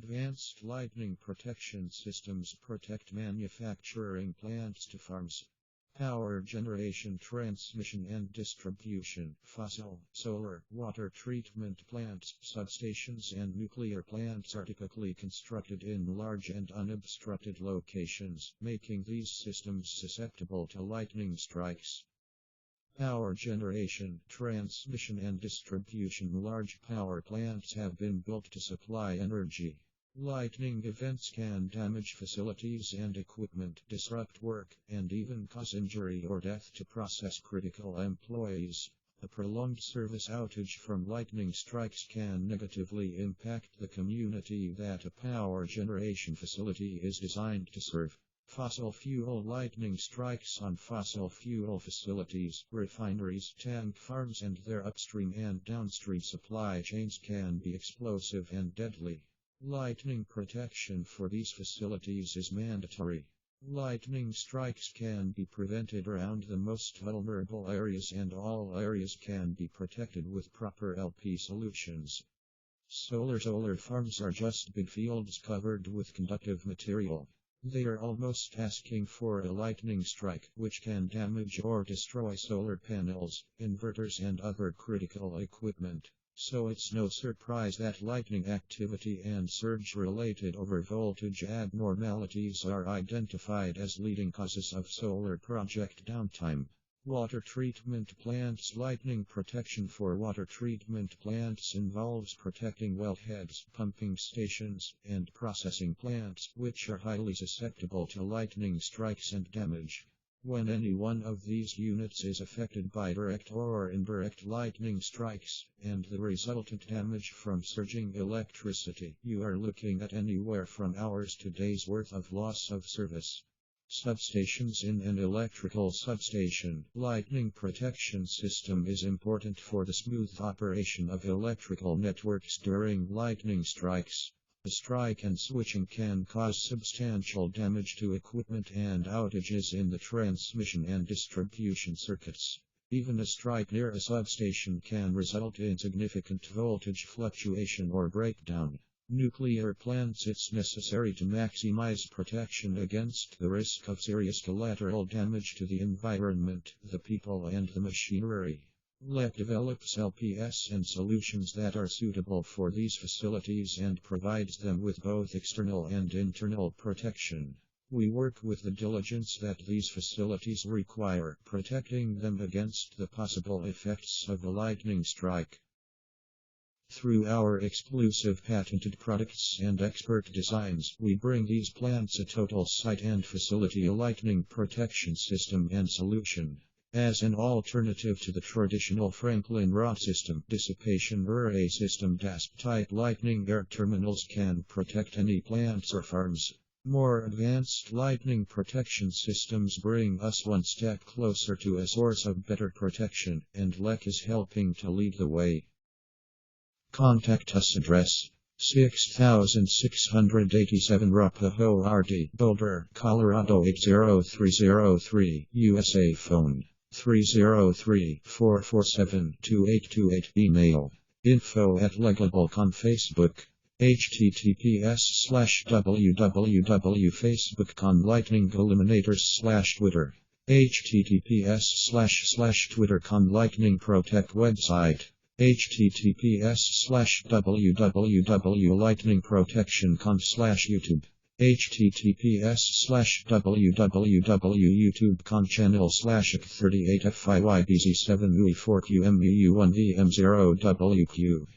Advanced lightning protection systems protect manufacturing plants to farms. Power generation, transmission and distribution, fossil, solar, water treatment plants, substations and nuclear plants are typically constructed in large and unobstructed locations, making these systems susceptible to lightning strikes. Power generation, transmission and distribution. Large power plants have been built to supply energy. Lightning events can damage facilities and equipment, disrupt work, and even cause injury or death to process critical employees. A prolonged service outage from lightning strikes can negatively impact the community that a power generation facility is designed to serve. Fossil fuel lightning strikes on fossil fuel facilities, refineries, tank farms, and their upstream and downstream supply chains can be explosive and deadly. Lightning protection for these facilities is mandatory. Lightning strikes can be prevented around the most vulnerable areas, and all areas can be protected with proper LP solutions. Solar farms are just big fields covered with conductive material. They are almost asking for a lightning strike, which can damage or destroy solar panels, inverters, and other critical equipment. So it's no surprise that lightning activity and surge-related overvoltage abnormalities are identified as leading causes of solar project downtime. Water treatment plants. Lightning protection for water treatment plants involves protecting wellheads, pumping stations, and processing plants, which are highly susceptible to lightning strikes and damage. When any one of these units is affected by direct or indirect lightning strikes, and the resultant damage from surging electricity, you are looking at anywhere from hours to days worth of loss of service. Substations. In an electrical substation, lightning protection system is important for the smooth operation of electrical networks during lightning strikes. A strike and switching can cause substantial damage to equipment and outages in the transmission and distribution circuits. Even a strike near a substation can result in significant voltage fluctuation or breakdown. Nuclear plants. It's necessary to maximize protection against the risk of serious collateral damage to the environment, the people, and the machinery. LEC develops LPS and solutions that are suitable for these facilities and provides them with both external and internal protection. We work with the diligence that these facilities require, protecting them against the possible effects of a lightning strike. Through our exclusive patented products and expert designs, we bring these plants a total site and facility lightning protection system and solution. As an alternative to the traditional Franklin rod system, dissipation array system DASP-type lightning air terminals can protect any plants or farms. More advanced lightning protection systems bring us one step closer to a source of better protection, and LEC is helping to lead the way. Contact us. Address: 6687 Arapahoe RD, Boulder, Colorado 80303, USA. Phone: 303-447-2828. Email: info@legableCon. Facebook: https://www.facebook.com Lightning Eliminators /Twitter: https://twitter.com Lightning Protect website: https://www.lightningprotection.com/YouTube: https://www.youtube.com channel/38FIYBZ7UE4QMEU1EM0WQ